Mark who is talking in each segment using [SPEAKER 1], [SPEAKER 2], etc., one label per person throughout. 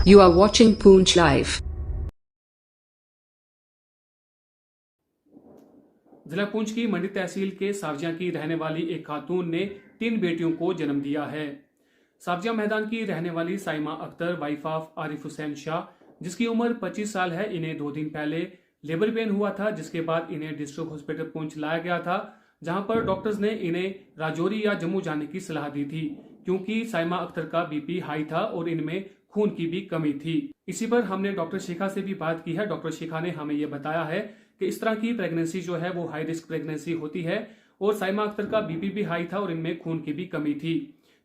[SPEAKER 1] You are watching Poonch Live.
[SPEAKER 2] जिला पुंछ की मंडी तहसील के सावजिया की रहने वाली एक खातून ने 3 बेटियों को जन्म दिया है। सावजिया मैदान की रहने वाली साइमा अख्तर वाइफ ऑफ आरिफ हुसैन शाह, जिसकी उम्र 25 साल है, इन्हें 2 दिन पहले लेबर पेन हुआ था, जिसके बाद इन्हें डिस्ट्रिक्ट हॉस्पिटल पुंछ लाया गया था, जहां पर डॉक्टर्स ने इन्हें राजौरी या जम्मू जाने की सलाह दी थी, क्योंकि साइमा अख्तर का बीपी हाई था और इनमें खून की भी कमी थी। इसी पर हमने डॉक्टर शिखा से भी बात की है। डॉक्टर शिखा ने हमें यह बताया है कि इस तरह की प्रेगनेंसी जो है वो हाई रिस्क प्रेगनेंसी होती है और साइमा अख्तर का बीपी भी हाई था और इनमें खून की भी कमी थी,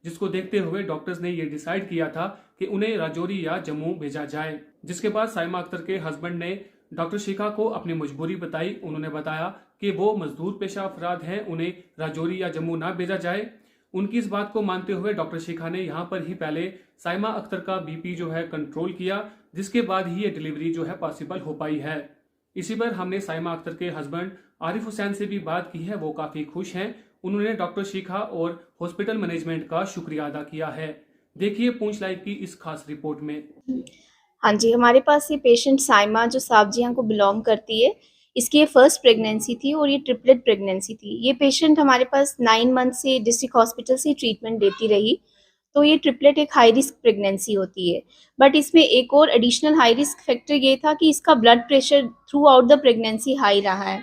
[SPEAKER 2] जिसको देखते हुए डॉक्टर्स ने यह डिसाइड किया था कि उन्हें राजौरी या जम्मू भेजा जाए। जिसके बाद साइमा अख्तर के हस्बैंड ने डॉक्टर शिखा को अपनी मजबूरी बताई। उन्होंने बताया कि वो मजदूर पेशा अफराद हैं, उन्हें राजौरी या जम्मू ना भेजा जाए। उनकी इस बात को मानते हुए डॉक्टर शिखा ने यहाँ पर ही पहले साइमा अख्तर का बीपी जो है कंट्रोल किया, जिसके बाद ही ये डिलीवरी जो है पॉसिबल हो पाई है। इसी पर हमने साइमा अख्तर के हस्बैंड आरिफ हुसैन से भी बात की है। वो काफी खुश हैं। उन्होंने डॉक्टर शिखा और हॉस्पिटल मैनेजमेंट का शुक्रिया अदा किया है। देखिए पूंछ लाइव की इस खास रिपोर्ट में।
[SPEAKER 3] हाँ जी, हमारे पास ये पेशेंट साइमा जो सावजिया को बिलॉन्ग करती है, इसकी ये फर्स्ट प्रेगनेंसी थी और ये ट्रिपलेट प्रेगनेंसी थी। ये पेशेंट हमारे पास 9 मंथ से डिस्ट्रिक्ट हॉस्पिटल से ट्रीटमेंट लेती रही। तो ये ट्रिपलेट एक हाई रिस्क प्रेगनेंसी होती है, बट इसमें एक और एडिशनल हाई रिस्क फैक्टर ये था कि इसका blood pressure through out the pregnancy high रहा है,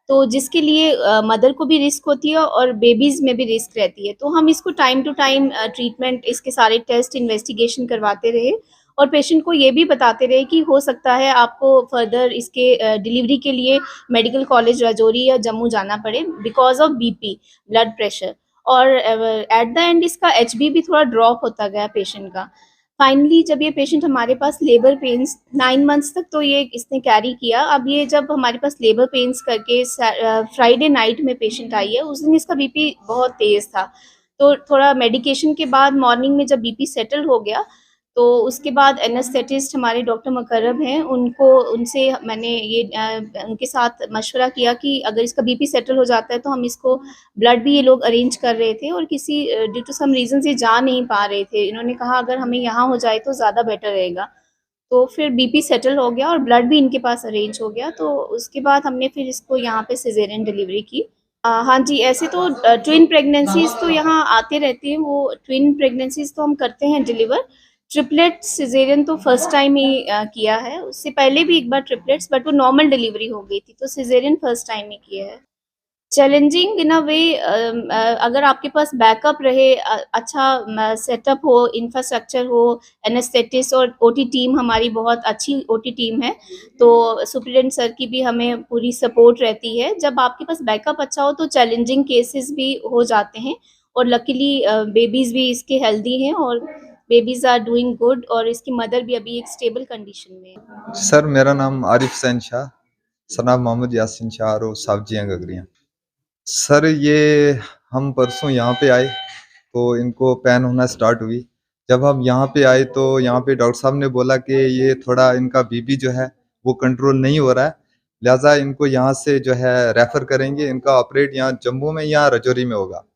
[SPEAKER 3] तो जिसके लिए मदर को भी रिस्क होती है और बेबीज़ में भी रिस्क रहती है। तो हम इसको टाइम टू टाइम ट्रीटमेंट, इसके सारे टेस्ट, इन्वेस्टिगेशन करवाते रहे और पेशेंट को ये भी बताते रहे कि हो सकता है आपको फर्दर इसके डिलीवरी के लिए मेडिकल कॉलेज राजौरी या जम्मू जाना पड़े because of BP, blood pressure. और एट द एंड इसका एचबी भी थोड़ा ड्रॉप होता गया पेशेंट का। फाइनली जब ये पेशेंट हमारे पास लेबर पेन्स 9 मंथ्स तक तो ये इसने कैरी किया। अब ये जब हमारे पास लेबर पेन्स करके फ्राइडे नाइट में पेशेंट आई है, उस दिन इसका बीपी बहुत तेज़ था। तो थोड़ा मेडिकेशन के बाद मॉर्निंग में जब बीपी सेटल हो गया, तो उसके बाद एनेस्थेटिस्ट हमारे डॉक्टर मुकर्रब हैं, उनसे मैंने ये उनके साथ मशवरा किया कि अगर इसका बीपी सेटल हो जाता है तो हम इसको ब्लड भी ये लोग अरेंज कर रहे थे और किसी ड्यू टू सम रीज़न्स ये जा नहीं पा रहे थे। इन्होंने कहा अगर हमें यहाँ हो जाए तो ज़्यादा बेटर रहेगा। तो फिर बीपी सेटल हो गया और ब्लड भी इनके पास अरेंज हो गया, तो उसके बाद हमने फिर इसको यहाँ पे सिज़ेरियन डिलीवरी की। हाँ जी, ऐसे तो ट्विन प्रेगनेंसीज़ तो यहाँ आते रहती हैं, वो ट्विन प्रेगनेंसीज़ तो हम करते हैं डिलीवर। ट्रिपलेट सिज़ेरियन तो फर्स्ट टाइम ही किया है, उससे पहले भी एक बार ट्रिपलेट्स, बट वो नॉर्मल डिलीवरी हो गई थी, तो सिज़ेरियन फर्स्ट टाइम ही किया है। चैलेंजिंग इन अ वे, अगर आपके पास बैकअप रहे, अच्छा सेटअप हो, इंफ्रास्ट्रक्चर हो, एनेस्थेटिस्ट और ओटी टीम हमारी बहुत अच्छी ओटी टीम है, तो सुपरिटेंडेंट सर की भी हमें पूरी सपोर्ट रहती है। जब आपके पास बैकअप अच्छा हो तो चैलेंजिंग केसेस भी हो जाते हैं और लकीली बेबीज़ भी इसके हेल्दी हैं और बेबीज़ आर डूइंग गुड और इसकी मदर भी अभी एक स्टेबल कंडीशन में है।
[SPEAKER 4] सर मेरा नाम आरिफ हुसैन शाह, सनाब मोहम्मद यासीन शाह और साबजियाँ गगरियाँ। सर ये हम परसों यहाँ पे आए तो इनको पेन होना स्टार्ट हुई। जब हम यहाँ पे आए तो यहाँ पे डॉक्टर साहब ने बोला कि ये थोड़ा इनका बीपी जो है वो कंट्रोल नहीं हो रहा है, लिहाजा इनको यहाँ से जो है रेफ़र करेंगे, इनका ऑपरेट यहाँ जम्मू में या राजौरी में होगा।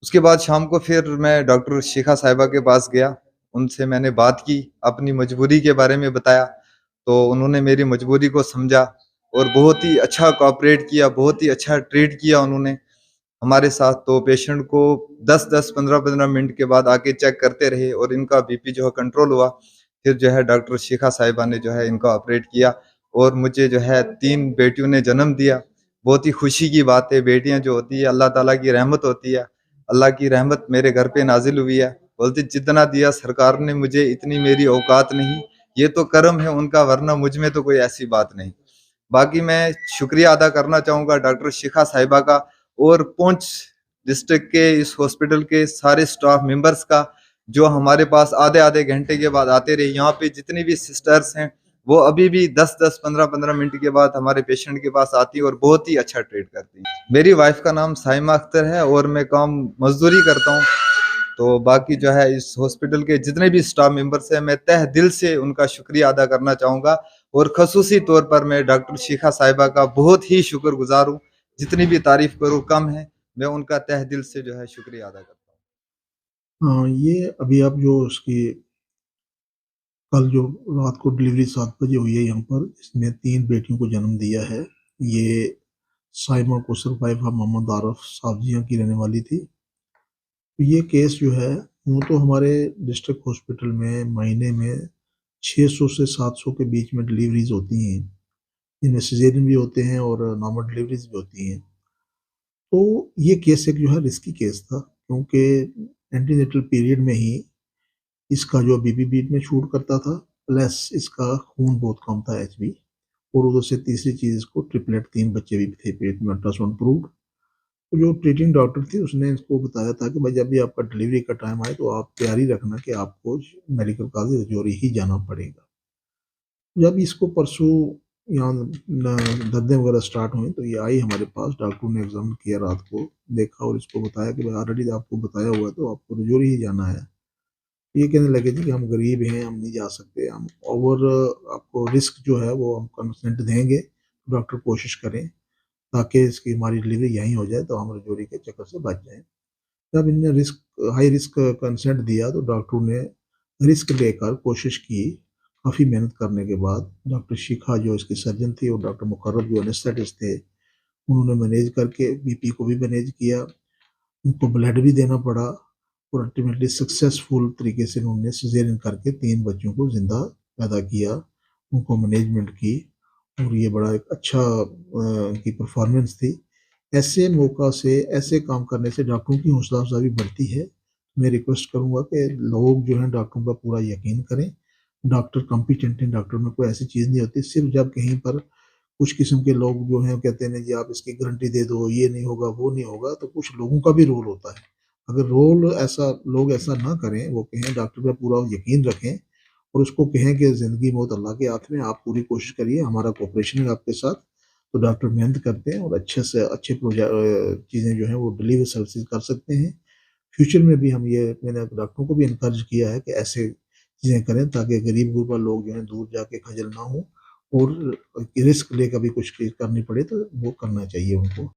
[SPEAKER 4] उसके बाद शाम को फिर मैं डॉक्टर शिखा साहिबा के पास गया, उनसे मैंने बात की, अपनी मजबूरी के बारे में बताया, तो उन्होंने मेरी मजबूरी को समझा और बहुत ही अच्छा कोऑपरेट किया, बहुत ही अच्छा ट्रीट किया उन्होंने हमारे साथ। तो पेशेंट को 10-10, 15-15 मिनट के बाद आके चेक करते रहे और इनका बीपी जो है कंट्रोल हुआ। फिर जो है डॉक्टर शिखा साहिबा ने जो है इनका ऑपरेट किया और मुझे जो है 3 बेटियों ने जन्म दिया। बहुत ही खुशी की बात है, बेटियाँ जो होती है अल्लाह ताला की रहमत होती है। अल्लाह की रहमत मेरे घर पे नाज़िल हुई है। बोलते जितना दिया सरकार ने मुझे इतनी मेरी औकात नहीं, ये तो करम है उनका, वरना मुझ में तो कोई ऐसी बात नहीं। बाकी मैं शुक्रिया अदा करना चाहूँगा डॉक्टर शिखा साहिबा का और पुंछ डिस्ट्रिक्ट के इस हॉस्पिटल के सारे स्टाफ मेंबर्स का, जो हमारे पास आधे-आधे घंटे के बाद आते रहे। यहाँ पे जितनी भी सिस्टर्स हैं, वो अभी भी 10-10, 15-15 मिनट के बाद हमारे पेशेंट के पास आती हैं और बहुत ही अच्छा ट्रीट करती हैं। मेरी वाइफ का नाम साइमा अख्तर है और मैं काम मज़दूरी करता हूँ। तो बाकी जो है इस हॉस्पिटल के जितने भी स्टाफ मेंबर्स हैं, मैं तहे दिल से उनका शुक्रिया अदा करना चाहूँगा और ख़ुसूसी तौर पर मैं डॉक्टर शिखा साहिबा का बहुत ही शुक्रगुज़ार हूँ। जितनी भी तारीफ़ करूँ कम है, मैं उनका तहे दिल से जो है शुक्रिया अदा करता हूँ।
[SPEAKER 5] हाँ, ये अभी आप जो उसकी कल जो रात को डिलीवरी 7 बजे हुई है यहाँ पर, इसने 3 बेटियों को जन्म दिया है। ये साइमा कोसर वाइफा मोहम्मद आरफ साबजियाँ की रहने वाली थी। तो ये केस जो है, यूँ तो हमारे डिस्ट्रिक्ट हॉस्पिटल में महीने में 600 से 700 के बीच में डिलीवरीज़ होती हैं। इनमें सिज़ेरियन भी होते हैं और नॉर्मल डिलीवरीज़ भी होती हैं। तो ये केस एक जो है रिस्की केस था, क्योंकि एंटीनेटल पीरियड में ही इसका जो बीपी बीट में शूट करता था, प्लस इसका खून बहुत कम था, एचबी, और उधर से तीसरी चीज़ इसको ट्रिपलेट 3 बच्चे भी थे पेट में, अल्ट्रासाउंड प्रूव्ड। तो जो ट्रीटिंग डॉक्टर थी उसने इसको बताया था कि भाई जब भी आपका डिलीवरी का टाइम आए तो आप तैयारी रखना कि आपको मेडिकल कॉलेज रजौरी ही जाना पड़ेगा। जब इसको परसों यहाँ दर्दें वगैरह स्टार्ट हुई तो ये आई हमारे पास, डॉक्टर ने एग्जामिन किया रात को, देखा और इसको बताया कि भाई ऑलरेडी आपको बताया हुआ है तो आपको रजौरी ही जाना है। ये कहने लगे जी कि हम गरीब हैं, हम नहीं जा सकते, हम ओवर आपको रिस्क जो है वो हम कंसेंट देंगे, डॉक्टर कोशिश करें ताकि इसकी हमारी डिलीवरी यहीं हो जाए तो हम रजौरी के चक्कर से बच जाएँ। जब इनने हाई रिस्क कंसेंट दिया तो डॉक्टरों ने रिस्क लेकर कोशिश की। काफ़ी मेहनत करने के बाद डॉक्टर शिखा जो इसकी सर्जन थी और डॉक्टर मुकर्रब जो एनेस्थेटिस्ट थे, उन्होंने मैनेज करके बीपी को भी मैनेज किया, उनको ब्लड भी देना पड़ा और अल्टीमेटली सक्सेसफुल तरीके से उन्होंने सिज़ेरियन करके 3 बच्चों को ज़िंदा पैदा किया, उनको मैनेजमेंट की और ये बड़ा एक अच्छा उनकी परफॉर्मेंस थी। ऐसे मौका से, ऐसे काम करने से डॉक्टरों की हौसला अफ़ज़ाई बढ़ती है। मैं रिक्वेस्ट करूँगा कि लोग जो हैं डॉक्टरों पर पूरा यकीन करें। डॉक्टर कॉम्पिटेंट हैं, डॉक्टर में कोई ऐसी चीज़ नहीं होती। सिर्फ़ जब कहीं पर कुछ किस्म के लोग जो हैं कहते हैं जी आप इसकी गारंटी दे दो, ये नहीं होगा, वो नहीं होगा, तो कुछ लोगों का भी रोल होता है। अगर रोल ऐसा लोग ऐसा ना करें, वो कहें डॉक्टर पे पूरा यकीन रखें और उसको कहें कि ज़िंदगी मौत अल्लाह के हाथ में, आप पूरी कोशिश करिए, हमारा कोऑपरेशन है आपके साथ। तो डॉक्टर मेहनत करते हैं और अच्छे से अच्छे चीज़ें जो हैं वो डिलीवरी सर्विसेज़ कर सकते हैं। फ्यूचर में भी हम ये मैंने डॉक्टरों को भी एनकरेज किया है कि ऐसे चीज़ें करें ताकि गरीब गुरबा लोग जो हैं दूर जाके खजल ना हों और रिस्क ले कभी कुछ चीज़ करनी पड़े तो वो करना चाहिए उनको।